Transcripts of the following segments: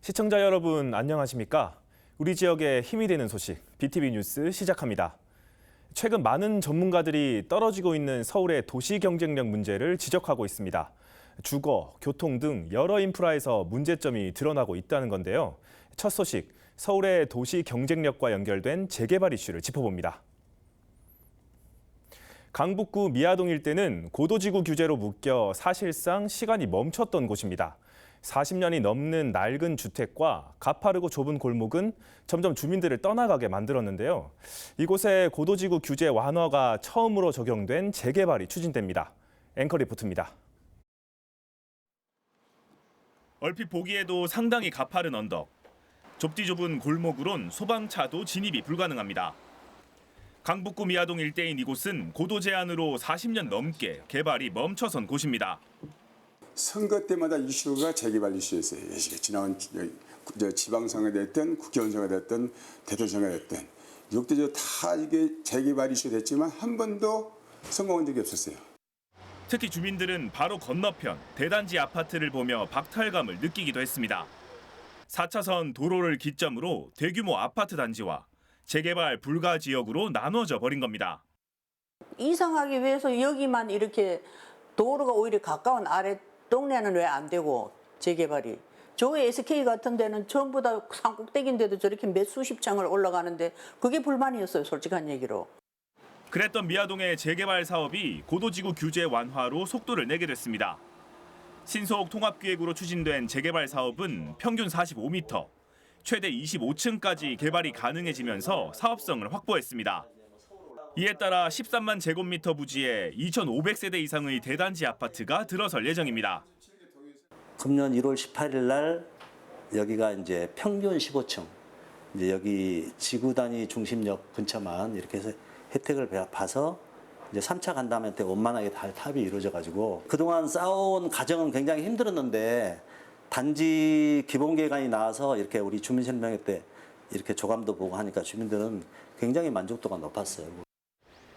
시청자 여러분 안녕하십니까? 우리 지역에 힘이 되는 소식, BTV 뉴스 시작합니다. 최근 많은 전문가들이 떨어지고 있는 서울의 도시 경쟁력 문제를 지적하고 있습니다. 주거, 교통 등 여러 인프라에서 문제점이 드러나고 있다는 건데요. 첫 소식, 서울의 도시 경쟁력과 연결된 재개발 이슈를 짚어봅니다. 강북구 미아동 일대는 고도지구 규제로 묶여 사실상 시간이 멈췄던 곳입니다. 40년이 넘는 낡은 주택과 가파르고 좁은 골목은 점점 주민들을 떠나가게 만들었는데요. 이곳에 고도지구 규제 완화가 처음으로 적용된 재개발이 추진됩니다. 앵커 리포트입니다. 얼핏 보기에도 상당히 가파른 언덕. 좁디 좁은 골목으론 소방차도 진입이 불가능합니다. 강북구 미아동 일대인 이곳은 고도 제한으로 40년 넘게 개발이 멈춰선 곳입니다. 선거 때마다 이슈가 재개발 이슈였어요. 지나온 지방선거 됐든 국회의원선거 됐든 대통령선거 됐든 6대조 다 이게 재개발 이슈 됐지만 한 번도 성공한 적이 없었어요. 특히 주민들은 바로 건너편 대단지 아파트를 보며 박탈감을 느끼기도 했습니다. 4차선 도로를 기점으로 대규모 아파트 단지와 재개발 불가 지역으로 나눠져 버린 겁니다. 이상하기 위해서 여기만 이렇게 도로가 오히려 가까운 아래 동네는 왜 안 되고 재개발이. 저 SK 같은 데는 전부 다 산꼭대기인데도 저렇게 몇 수십 층을 올라가는데 그게 불만이었어요, 솔직한 얘기로. 그랬던 미아동의 재개발 사업이 고도지구 규제 완화로 속도를 내게 됐습니다. 신속 통합기획으로 추진된 재개발 사업은 평균 45m, 최대 25층까지 개발이 가능해지면서 사업성을 확보했습니다. 이에 따라 13만 제곱미터 부지에 2,500세대 이상의 대단지 아파트가 들어설 예정입니다. 금년 1월 18일 날 여기가 이제 평균 15층, 이제 여기 지구 단위 중심역 근처만 이렇게 해서 혜택을 봐서 이제 3차 간담회 때 원만하게 다 합의 이루어져 가지고 그동안 쌓아온 과정은 굉장히 힘들었는데 단지 기본 계획안이 나와서 이렇게 우리 주민설명회 때 이렇게 조감도 보고 하니까 주민들은 굉장히 만족도가 높았어요.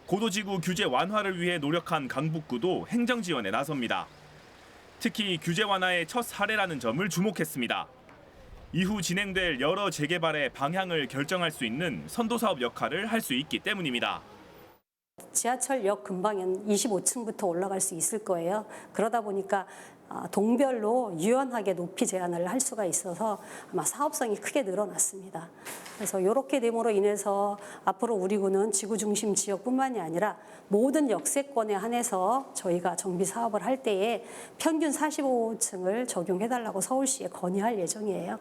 고도지구 규제 완화를 위해 노력한 강북구도 행정 지원에 나섭니다. 특히 규제 완화의 첫 사례라는 점을 주목했습니다. 이후 진행될 여러 재개발의 방향을 결정할 수 있는 선도사업 역할을 할 수 있기 때문입니다. 지하철역 근방엔 25층부터 올라갈 수 있을 거예요. 그러다 보니까 동별로 유연하게 높이 제한을 할 수가 있어서 아마 사업성이 크게 늘어났습니다. 그래서 이렇게 됨으로 인해서 앞으로 우리 구는 지구 중심 지역뿐만이 아니라 모든 역세권에 한해서 저희가 정비 사업을 할 때에 평균 45층을 적용해달라고 서울시에 건의할 예정이에요.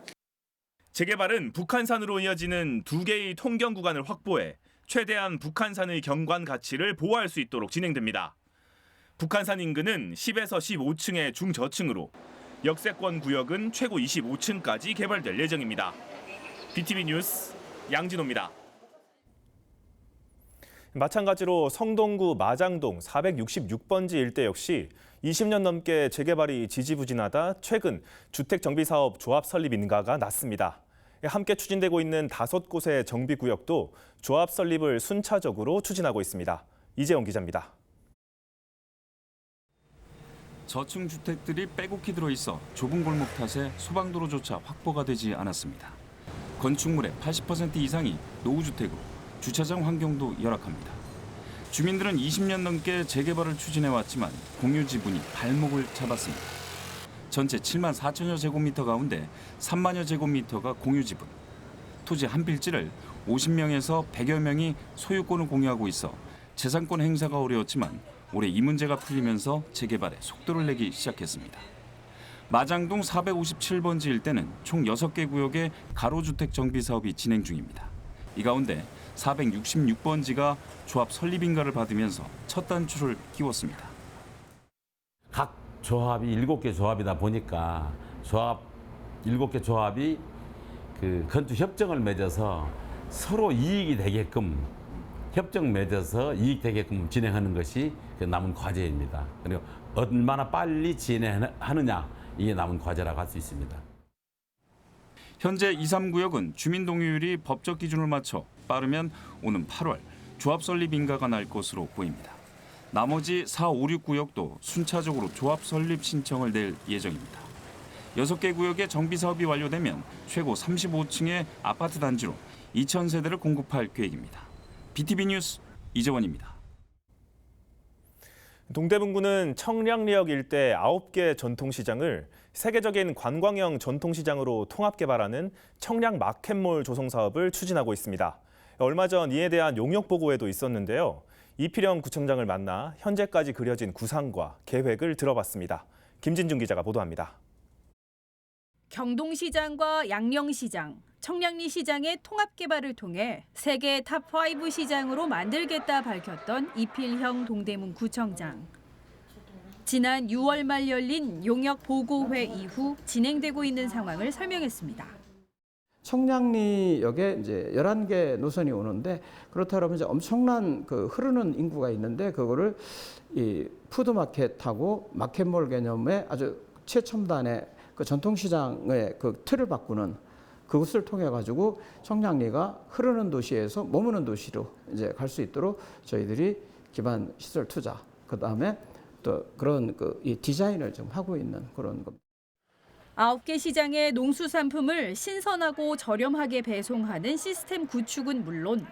재개발은 북한산으로 이어지는 2개의 통경 구간을 확보해 최대한 북한산의 경관 가치를 보호할 수 있도록 진행됩니다. 북한산 인근은 10에서 15층의 중저층으로 역세권 구역은 최고 25층까지 개발될 예정입니다. BTV 뉴스 양진호입니다. 마찬가지로 성동구 마장동 466번지 일대 역시 20년 넘게 재개발이 지지부진하다 최근 주택정비사업 조합 설립 인가가 났습니다. 함께 추진되고 있는 5곳의 정비구역도 조합 설립을 순차적으로 추진하고 있습니다. 이재영 기자입니다. 저층 주택들이 빼곡히 들어있어 좁은 골목 탓에 소방도로조차 확보가 되지 않았습니다. 건축물의 80% 이상이 노후주택으로 주차장 환경도 열악합니다. 주민들은 20년 넘게 재개발을 추진해왔지만 공유 지분이 발목을 잡았습니다. 전체 7만 4천여 제곱미터 가운데 3만여 제곱미터가 공유 지분. 토지 한 필지를 50명에서 100여 명이 소유권을 공유하고 있어 재산권 행사가 어려웠지만 올해 이 문제가 풀리면서 재개발에 속도를 내기 시작했습니다. 마장동 457번지 일대는 총 6개 구역의 가로주택 정비 사업이 진행 중입니다. 이 가운데 466번지가 조합 설립 인가를 받으면서 첫 단추를 끼웠습니다. 각 조합이 7개 조합이다 보니까 7개 조합이 그 건축 협정을 맺어서 서로 이익이 되게끔 협정 맺어서 이익되게끔 진행하는 것이 남은 과제입니다. 그리고 얼마나 빨리 진행하느냐 이게 남은 과제라고 할 수 있습니다. 현재 2, 3구역은 주민 동의율이 법적 기준을 맞춰 빠르면 오는 8월 조합 설립 인가가 날 것으로 보입니다. 나머지 4, 5, 6구역도 순차적으로 조합 설립 신청을 낼 예정입니다. 6개 구역의 정비 사업이 완료되면 최고 35층의 아파트 단지로 2,000세대를 공급할 계획입니다. BTV 뉴스 이재원입니다. 동대문구는 청량리역 일대 9개 전통시장을 세계적인 관광형 전통시장으로 통합 개발하는 청량 마켓몰 조성 사업을 추진하고 있습니다. 얼마 전 이에 대한 용역 보고회도 있었는데요. 이필영 구청장을 만나 현재까지 그려진 구상과 계획을 들어봤습니다. 김진중 기자가 보도합니다. 경동시장과 양령시장, 청량리 시장의 통합 개발을 통해 세계 탑5 시장으로 만들겠다 밝혔던 이필형 동대문 구청장. 지난 6월 말 열린 용역 보고회 이후 진행되고 있는 상황을 설명했습니다. 청량리역에 이제 11개 노선이 오는데 그렇다 그러면 이제 엄청난 그 흐르는 인구가 있는데 그거를 이 푸드마켓하고 마켓몰 개념의 아주 최첨단의 그 전통시장의 그 틀을 바꾸는 그것을 통해 가지고 청량리가 흐르는 도시에서 머무는 도시로 이제 갈 수 있도록 저희들이 기반 시설 투자, 그 다음에 또 그런 이 디자인을 좀 하고 있는 그런 겁니다. 9개 시장의 농수산품을 신선하고 저렴하게 배송하는 시스템 구축은 물론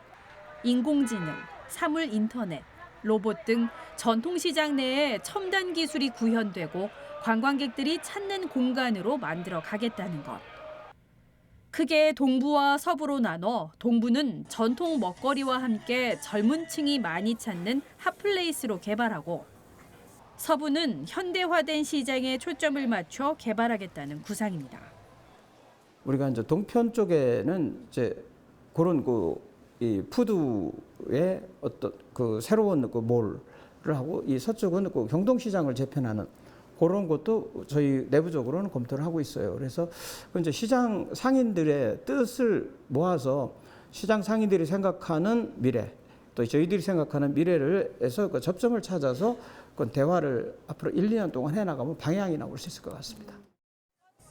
인공지능, 사물 인터넷, 로봇 등 전통시장 내에 첨단 기술이 구현되고 관광객들이 찾는 공간으로 만들어 가겠다는 것. 크게 동부와 서부로 나눠 동부는 전통 먹거리와 함께 젊은 층이 많이 찾는 핫플레이스로 개발하고 서부는 현대화된 시장에 초점을 맞춰 개발하겠다는 구상입니다. 우리가 이제 동편 쪽에는 이제 그런 이 푸드의 어떤 그 새로운 그 몰을 하고 이 서쪽은 그 경동시장을 재편하는 그런 것도 저희 내부적으로는 검토를 하고 있어요. 그래서 이제 시장 상인들의 뜻을 모아서 시장 상인들이 생각하는 미래, 또 저희들이 생각하는 미래를 해서 그 접점을 찾아서 그 대화를 앞으로 1, 2년 동안 해나가면 방향이 나올 수 있을 것 같습니다.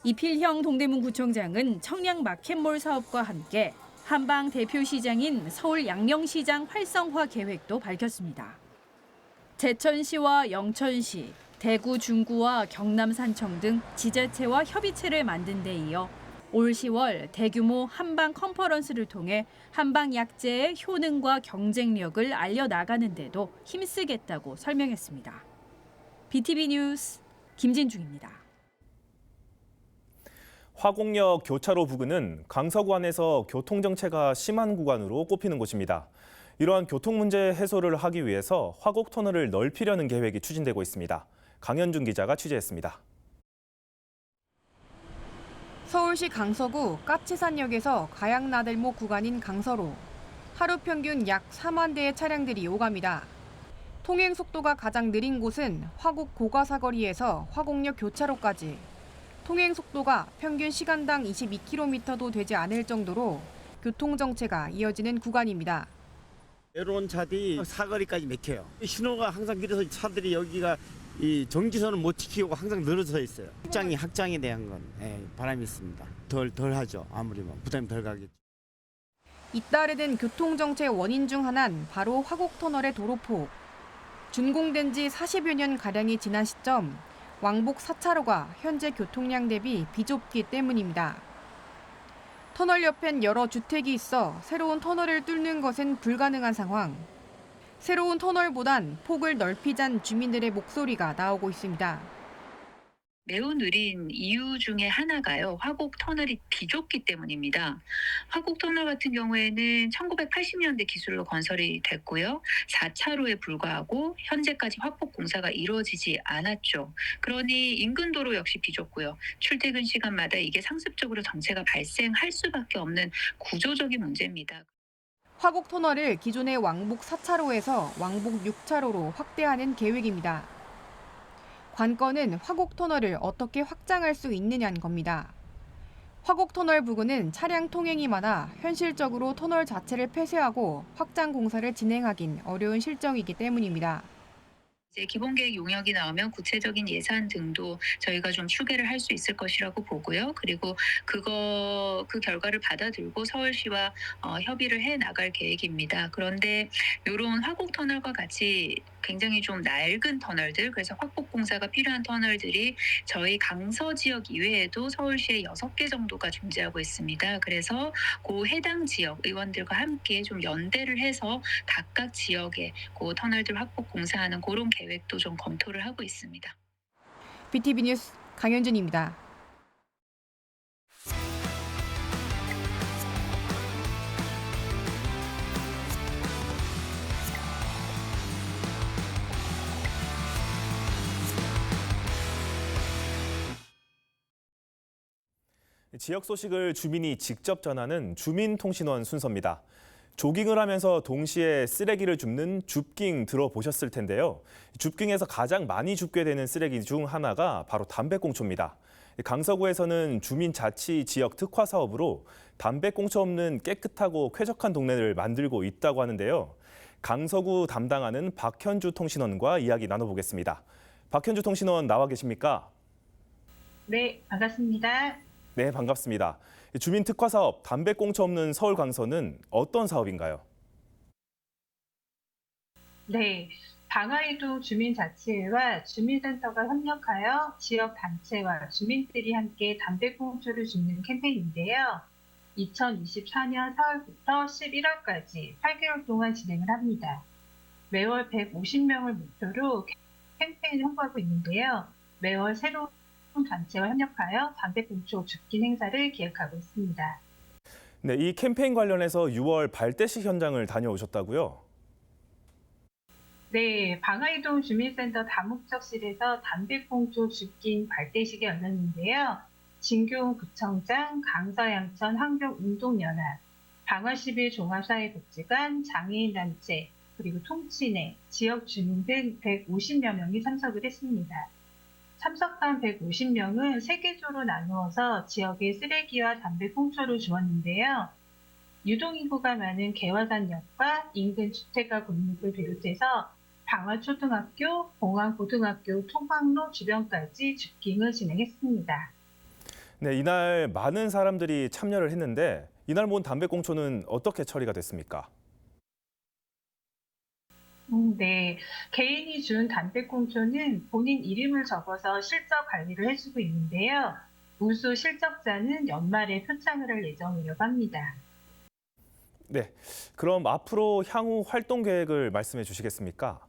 이필형 동대문구청장은 청량 마켓몰 사업과 함께 한방 대표 시장인 서울 양령시장 활성화 계획도 밝혔습니다. 제천시와 영천시, 대구 중구와 경남 산청 등 지자체와 협의체를 만든 데 이어 올 10월 대규모 한방 컨퍼런스를 통해 한방 약재의 효능과 경쟁력을 알려나가는 데도 힘쓰겠다고 설명했습니다. BTV 뉴스 김진중입니다. 화곡역 교차로 부근은 강서구안에서 교통정체가 심한 구간으로 꼽히는 곳입니다. 이러한 교통 문제 해소를 하기 위해서 화곡터널을 넓히려는 계획이 추진되고 있습니다. 강현준 기자가 취재했습니다. 서울시 강서구 까치산역에서 가양나들목 구간인 강서로 하루 평균 약 4만 대의 차량들이 오갑니다. 통행 속도가 가장 느린 곳은 화곡 고가사거리에서 화곡역 교차로까지. 통행 속도가 평균 시간당 22km도 되지 않을 정도로 교통정체가 이어지는 구간입니다. 외로운 차들이 사거리까지 막혀요. 신호가 항상 길어서 차들이 여기가 이 정지선을 못 지키고 항상 늘어서 있어요. 확장에 대한 건 바람이 있습니다. 덜 하죠. 아무리 부담이 덜 가겠죠. 잇따르는 교통정체 원인 중 하나는 바로 화곡터널의 도로폭. 준공된 지 40여 년 가량이 지난 시점 왕복 4차로가 현재 교통량 대비 비좁기 때문입니다. 터널 옆엔 여러 주택이 있어 새로운 터널을 뚫는 것은 불가능한 상황. 새로운 터널보단 폭을 넓히자는 주민들의 목소리가 나오고 있습니다. 매우 느린 이유 중에 하나가요. 화곡 터널이 비좁기 때문입니다. 화곡 터널 같은 경우에는 1980년대 기술로 건설이 됐고요. 4차로에 불과하고 현재까지 확보 공사가 이루어지지 않았죠. 그러니 인근 도로 역시 비좁고요. 출퇴근 시간마다 이게 상습적으로 정체가 발생할 수밖에 없는 구조적인 문제입니다. 화곡 터널을 기존의 왕복 4차로에서 왕복 6차로로 확대하는 계획입니다. 관건은 화곡 터널을 어떻게 확장할 수 있느냐는 겁니다. 화곡 터널 부근은 차량 통행이 많아 현실적으로 터널 자체를 폐쇄하고 확장 공사를 진행하긴 어려운 실정이기 때문입니다. 이제 기본계획 용역이 나오면 구체적인 예산 등도 저희가 좀 추계를 할 수 있을 것이라고 보고요. 그리고 그 결과를 받아들고 서울시와 협의를 해 나갈 계획입니다. 그런데 이런 화곡 터널과 같이 굉장히 좀 낡은 터널들, 그래서 확복 공사가 필요한 터널들이 저희 강서 지역 이외에도 서울시에 6개 정도가 존재하고 있습니다. 그래서 그 해당 지역 의원들과 함께 좀 연대를 해서 각각 지역에 그 터널들 확복 공사하는 그런 계획도 좀 검토를 하고 있습니다. BTV 뉴스 강현준입니다. 지역 소식을 주민이 직접 전하는 주민통신원 순서입니다. 조깅을 하면서 동시에 쓰레기를 줍는 줍깅 들어보셨을 텐데요. 줍깅에서 가장 많이 줍게 되는 쓰레기 중 하나가 바로 담배꽁초입니다. 강서구에서는 주민자치 지역 특화 사업으로 담배꽁초 없는 깨끗하고 쾌적한 동네를 만들고 있다고 하는데요. 강서구 담당하는 박현주 통신원과 이야기 나눠보겠습니다. 박현주 통신원 나와 계십니까? 네, 반갑습니다. 네, 반갑습니다. 주민 특화 사업 담배꽁초 없는 서울 강서는 어떤 사업인가요? 네, 방화이동 주민자치회와 주민센터가 협력하여 지역 단체와 주민들이 함께 담배꽁초를 줍는 캠페인인데요. 2024년 4월부터 11월까지 8개월 동안 진행을 합니다. 매월 150명을 목표로 캠페인을 홍보하고 있는데요. 매월 새로운 단체와 협력하여 담배꽁초 줍기 행사를 기획하고 있습니다. 네, 이 캠페인 관련해서 6월 발대식 현장을 다녀오셨다고요? 네, 방화이동 주민센터 다목적실에서 담배꽁초 줍기 발대식이 열렸는데요. 진교구청장, 강서양천 환경운동연합, 방화11 종합사회복지관, 장애인단체, 그리고 통치내, 지역 주민 등 150여 명이 참석을 했습니다. 참석한 150명은 3개조로 나누어서 지역의 쓰레기와 담배꽁초를 주었는데요. 유동인구가 많은 개화산역과 인근 주택가 골목을 비롯해서 방화초등학교, 공항고등학교, 통학로 주변까지 줍깅을 진행했습니다. 네, 이날 많은 사람들이 참여를 했는데 이날 모은 담배꽁초는 어떻게 처리가 됐습니까? 네, 개인이 준 담배꽁초는 본인 이름을 적어서 실적 관리를 해주고 있는데요. 우수 실적자는 연말에 표창을 할 예정이라고 합니다. 네, 그럼 앞으로 향후 활동 계획을 말씀해 주시겠습니까?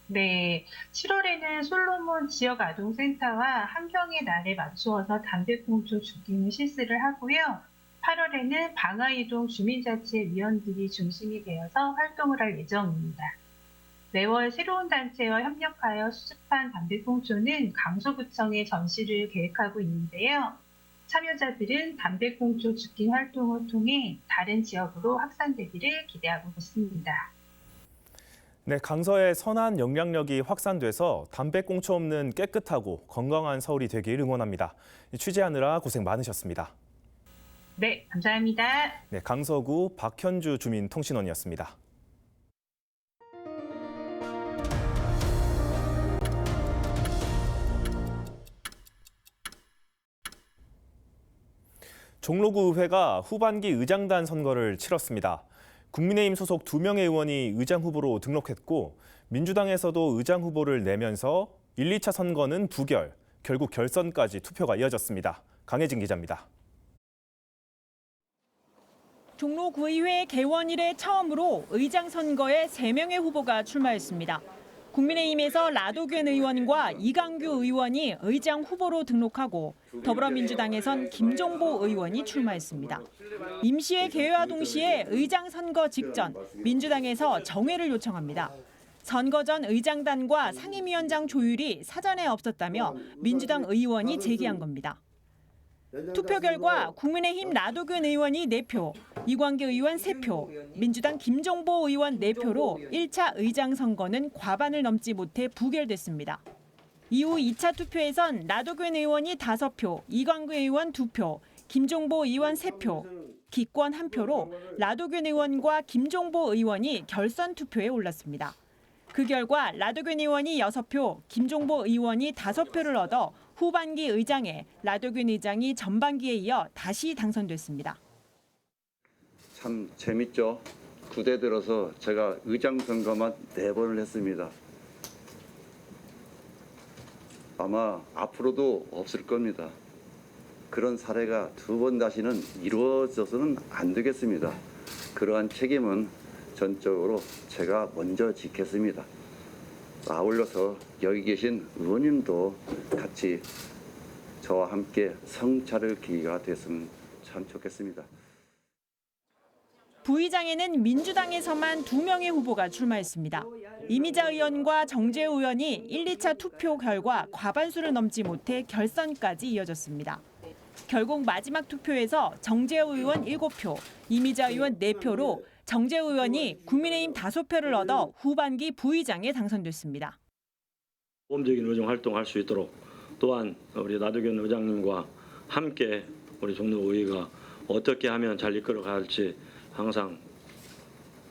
네, 7월에는 솔로몬 지역아동센터와 환경의 날에 맞추어서 담배꽁초 줍기를 실시를 하고요. 8월에는 방화이동 주민자치위원들이 중심이 되어서 활동을 할 예정입니다. 매월 새로운 단체와 협력하여 수집한 담배꽁초는 강서구청에 전시를 계획하고 있는데요. 참여자들은 담배꽁초 줍기 활동을 통해 다른 지역으로 확산되기를 기대하고 있습니다. 네, 강서의 선한 영향력이 확산돼서 담배꽁초 없는 깨끗하고 건강한 서울이 되길 응원합니다. 취재하느라 고생 많으셨습니다. 네, 감사합니다. 네, 강서구 박현주 주민통신원이었습니다. 종로구 의회가 후반기 의장단 선거를 치렀습니다. 국민의힘 소속 2명의 의원이 의장 후보로 등록했고 민주당에서도 의장 후보를 내면서 1, 2차 선거는 부결, 결국 결선까지 투표가 이어졌습니다. 강혜진 기자입니다. 종로구의회 개원 이래 처음으로 의장 선거에 3명의 후보가 출마했습니다. 국민의힘에서 라도균 의원과 이강규 의원이 의장 후보로 등록하고 더불어민주당에선 김종보 의원이 출마했습니다. 임시회 개회와 동시에 의장 선거 직전 민주당에서 정회를 요청합니다. 선거 전 의장단과 상임위원장 조율이 사전에 없었다며 민주당 의원이 제기한 겁니다. 투표 결과 국민의힘 라도균 의원이 4표, 이광규 의원 3표, 민주당 김종보 의원 4표로 1차 의장 선거는 과반을 넘지 못해 부결됐습니다. 이후 2차 투표에선 라도균 의원이 5표, 이광규 의원 2표, 김종보 의원 3표, 기권 1표로 라도균 의원과 김종보 의원이 결선 투표에 올랐습니다. 그 결과 라도균 의원이 6표, 김종보 의원이 5표를 얻어 후반기 의장에 라도균 의장이 전반기에 이어 다시 당선됐습니다. 참 재밌죠. 9대 들어서 제가 의장 선거만 4번을 했습니다. 아마 앞으로도 없을 겁니다. 그런 사례가 2번 다시는 이루어져서는 안 되겠습니다. 그러한 책임은 전적으로 제가 먼저 지겠습니다. 아울러서 여기 계신 의원님도 같이 저와 함께 성찰의 기회가 됐으면 참 좋겠습니다. 부의장에는 민주당에서만 2명의 후보가 출마했습니다. 이미자 의원과 정재우 의원이 1, 2차 투표 결과 과반수를 넘지 못해 결선까지 이어졌습니다. 결국 마지막 투표에서 정재우 의원 7표, 이미자 의원 4표로 정재우 의원이 국민의힘 5표를 얻어 후반기 부의장에 당선됐습니다. 모범적인 의정 활동할 수 있도록 또한 우리 나도균 의장님과 함께 우리 종로의회가 어떻게 하면 잘 이끌어갈지 항상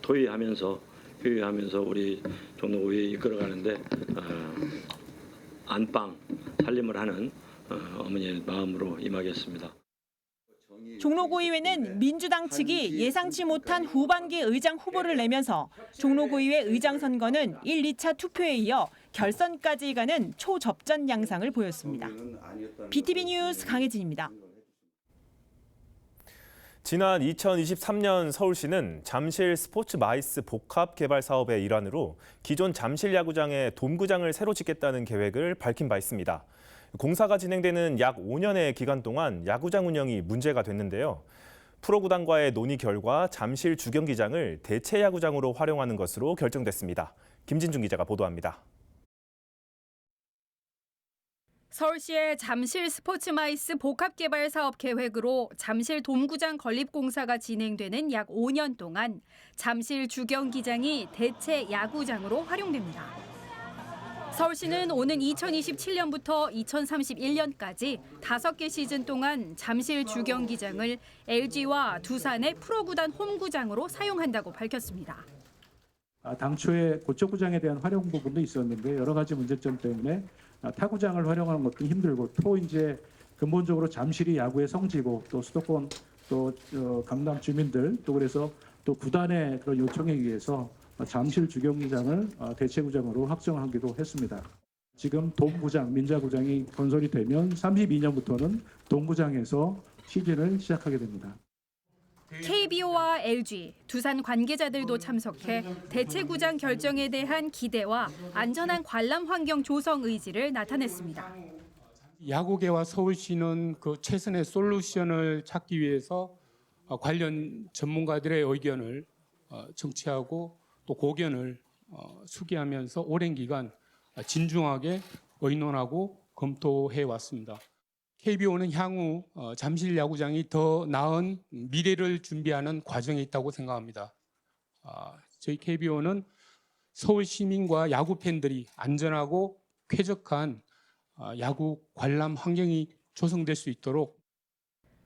토의하면서 회의하면서 우리 종로의회 이끌어가는데 안방 살림을 하는 어머니의 마음으로 임하겠습니다. 종로구의회는 민주당 측이 예상치 못한 후반기 의장 후보를 내면서 종로구의회 의장 선거는 1, 2차 투표에 이어 결선까지 가는 초접전 양상을 보였습니다. BTV 뉴스 강혜진입니다. 지난 2023년 서울시는 잠실 스포츠 마이스 복합 개발 사업의 일환으로 기존 잠실 야구장에 돔구장을 새로 짓겠다는 계획을 밝힌 바 있습니다. 공사가 진행되는 약 5년의 기간 동안 야구장 운영이 문제가 됐는데요. 프로구단과의 논의 결과 잠실 주경기장을 대체 야구장으로 활용하는 것으로 결정됐습니다. 김진중 기자가 보도합니다. 서울시의 잠실 스포츠마이스 복합개발 사업 계획으로 잠실 돔구장 건립 공사가 진행되는 약 5년 동안 잠실 주경기장이 대체 야구장으로 활용됩니다. 서울시는 오는 2027년부터 2031년까지 5개 시즌 동안 잠실 주경기장을 LG와 두산의 프로구단 홈구장으로 사용한다고 밝혔습니다. 당초에 고척구장에 대한 활용 부분도 있었는데 여러 가지 문제점 때문에 타구장을 활용하는 것도 힘들고 또 이제 근본적으로 잠실이 야구의 성지고 또 수도권 또 강남 주민들 또 그래서 또 구단의 그런 요청에 의해서 잠실 주경기장을 대체구장으로 확정하기도 했습니다. 지금 돔구장, 민자구장이 건설이 되면 32년부터는 돔구장에서 시즌을 시작하게 됩니다. KBO와 LG, 두산 관계자들도 참석해 대체구장 결정에 대한 기대와 안전한 관람 환경 조성 의지를 나타냈습니다. 야구계와 서울시는 그 최선의 솔루션을 찾기 위해서 관련 전문가들의 의견을 청취하고 또 고견을 수기하면서 오랜 기간 진중하게 의논하고 검토해 왔습니다. KBO는 향후 잠실 야구장이 더 나은 미래를 준비하는 과정에 있다고 생각합니다. 저희 KBO는 서울 시민과 야구 팬들이 안전하고 쾌적한 야구 관람 환경이 조성될 수 있도록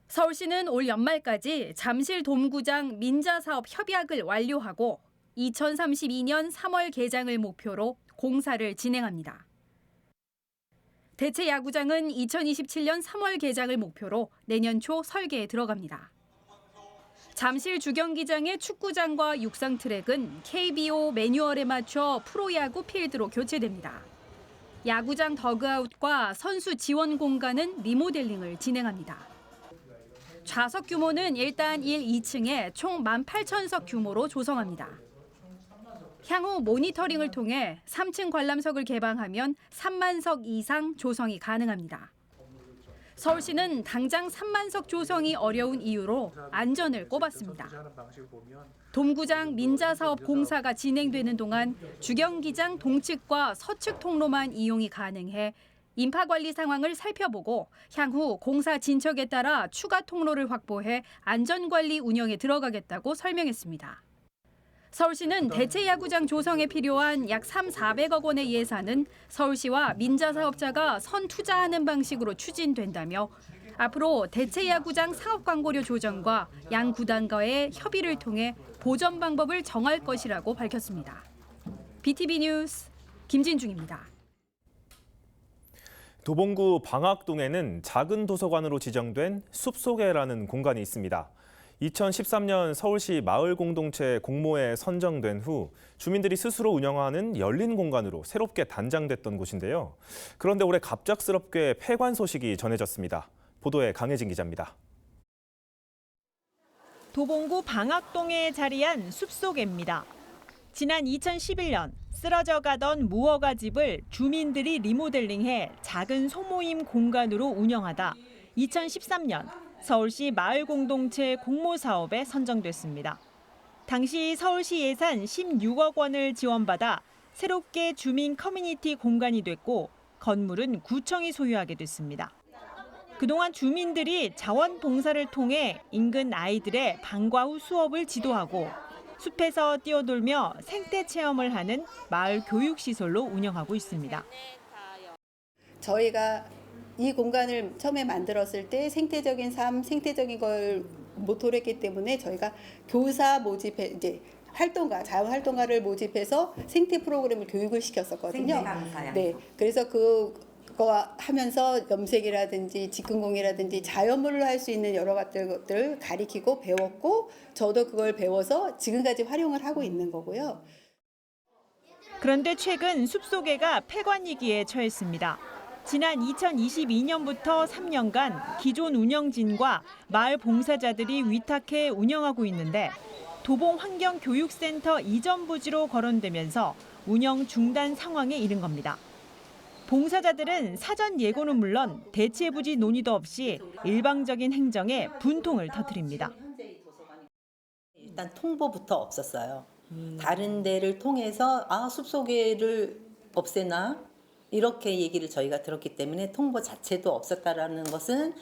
서울시는 올 연말까지 잠실 돔구장 민자 사업 협약을 완료하고 2032년 3월 개장을 목표로 공사를 진행합니다. 대체 야구장은 2027년 3월 개장을 목표로 내년 초 설계에 들어갑니다. 잠실 주경기장의 축구장과 육상 트랙은 KBO 매뉴얼에 맞춰 프로야구 필드로 교체됩니다. 야구장 더그아웃과 선수 지원 공간은 리모델링을 진행합니다. 좌석 규모는 일단 1, 2층에 총 18,000석 규모로 조성합니다. 향후 모니터링을 통해 3층 관람석을 개방하면 3만 석 이상 조성이 가능합니다. 서울시는 당장 3만 석 조성이 어려운 이유로 안전을 꼽았습니다. 돔구장 민자 사업 공사가 진행되는 동안 주경기장 동측과 서측 통로만 이용이 가능해 인파 관리 상황을 살펴보고 향후 공사 진척에 따라 추가 통로를 확보해 안전 관리 운영에 들어가겠다고 설명했습니다. 서울시는 대체 야구장 조성에 필요한 약 3,400억 원의 예산은 서울시와 민자 사업자가 선투자하는 방식으로 추진된다며 앞으로 대체 야구장 사업 광고료 조정과 양 구단과의 협의를 통해 보전 방법을 정할 것이라고 밝혔습니다. BTV 뉴스 김진중입니다. 도봉구 방학동에는 작은 도서관으로 지정된 숲속에라는 공간이 있습니다. 2013년 서울시 마을공동체 공모에 선정된 후 주민들이 스스로 운영하는 열린 공간으로 새롭게 단장됐던 곳인데요. 그런데 올해 갑작스럽게 폐관 소식이 전해졌습니다. 보도에 강혜진 기자입니다. 도봉구 방학동에 자리한 숲속입니다. 지난 2011년 쓰러져 가던 무허가 집을 주민들이 리모델링해 작은 소모임 공간으로 운영하다 2013년 서울시 마을공동체 공모 사업에 선정됐습니다. 당시 서울시 예산 16억 원을 지원받아 새롭게 주민 커뮤니티 공간이 됐고 건물은 구청이 소유하게 됐습니다. 그동안 주민들이 자원봉사를 통해 인근 아이들의 방과 후 수업을 지도하고 숲에서 뛰어놀며 생태 체험을 하는 마을 교육시설로 운영하고 있습니다. 저희가 이 공간을 처음에 만들었을 때 생태적인 삶, 생태적인 걸 모토로 했기 때문에 저희가 교사 모집해 이제 활동가, 자원활동가를 모집해서 생태 프로그램을 교육을 시켰었거든요. 생태강사요. 네, 그래서 그거 하면서 염색이라든지 직근공이라든지 자연물로 할 수 있는 여러 것들을 가리키고 배웠고 저도 그걸 배워서 지금까지 활용을 하고 있는 거고요. 그런데 최근 숲속에가 폐관 위기에 처했습니다. 지난 2022년부터 3년간 기존 운영진과 마을 봉사자들이 위탁해 운영하고 있는데 도봉환경교육센터 이전 부지로 거론되면서 운영 중단 상황에 이른 겁니다. 봉사자들은 사전 예고는 물론 대체 부지 논의도 없이 일방적인 행정에 분통을 터뜨립니다. 일단 통보부터 없었어요. 다른 데를 통해서 숲속에를 없애나? 이렇게 얘기를 저희가 들었기 때문에 통보 자체도 없었다라는 것은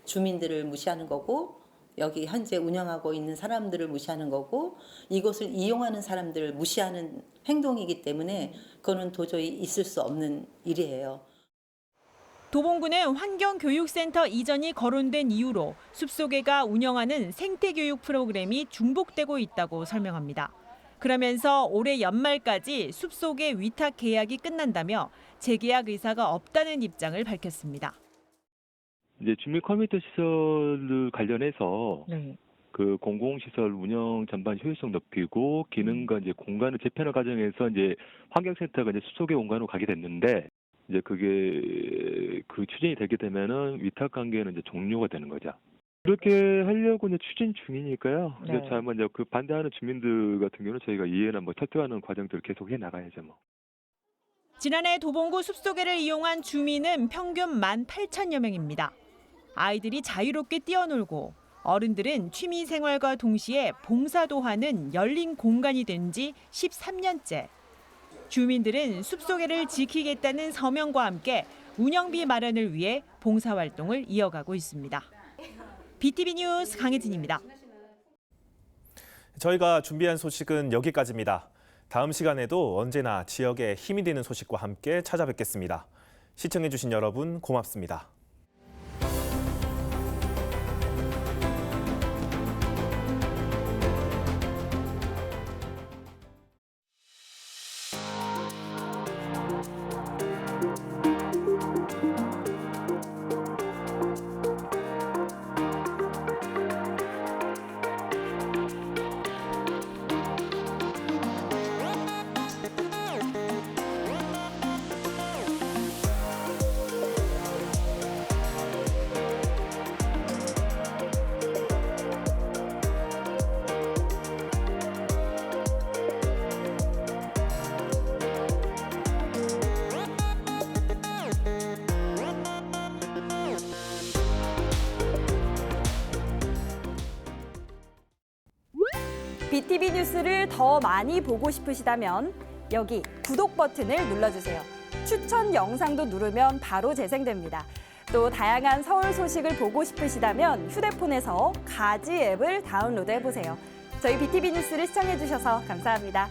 주민들을 무시하는 거고 여기 현재 운영하고 있는 사람들을 무시하는 거고 이곳을 이용하는 사람들을 무시하는 행동이기 때문에 그거는 도저히 있을 수 없는 일이에요. 도봉구는 환경교육센터 이전이 거론된 이유로 숲속에가 운영하는 생태교육 프로그램이 중복되고 있다고 설명합니다. 그러면서 올해 연말까지 숲속에 위탁 계약이 끝난다며 재계약 의사가 없다는 입장을 밝혔습니다. 이제 주민 커뮤니티 시설 관련해서 그 공공시설 운영 전반 효율성 높이고 기능과 이제 공간을 재편할 과정에서 이제 환경센터가 이제 숲속의 공간으로 가게 됐는데 이제 그게 그 추진이 되게 되면은 위탁 관계는 이제 종료가 되는 거죠. 그렇게 하려고 이제 추진 중이니까요. 이제 뭐 이제 그 반대하는 주민들 같은 경우는 저희가 이해나 뭐 철저하는 과정들을 계속 해 나가야죠 뭐. 지난해 도봉구 숲속에를 이용한 주민은 평균 18,000여 명입니다. 아이들이 자유롭게 뛰어놀고 어른들은 취미 생활과 동시에 봉사도 하는 열린 공간이 된 지 13년째. 주민들은 숲속에를 지키겠다는 서명과 함께 운영비 마련을 위해 봉사활동을 이어가고 있습니다. BTV 뉴스 강혜진입니다. 저희가 준비한 소식은 여기까지입니다. 다음 시간에도 언제나 지역에 힘이 되는 소식과 함께 찾아뵙겠습니다. 시청해주신 여러분 고맙습니다. BTV 뉴스를 더 많이 보고 싶으시다면 여기 구독 버튼을 눌러주세요. 추천 영상도 누르면 바로 재생됩니다. 또 다양한 서울 소식을 보고 싶으시다면 휴대폰에서 가지 앱을 다운로드해보세요. 저희 BTV 뉴스를 시청해주셔서 감사합니다.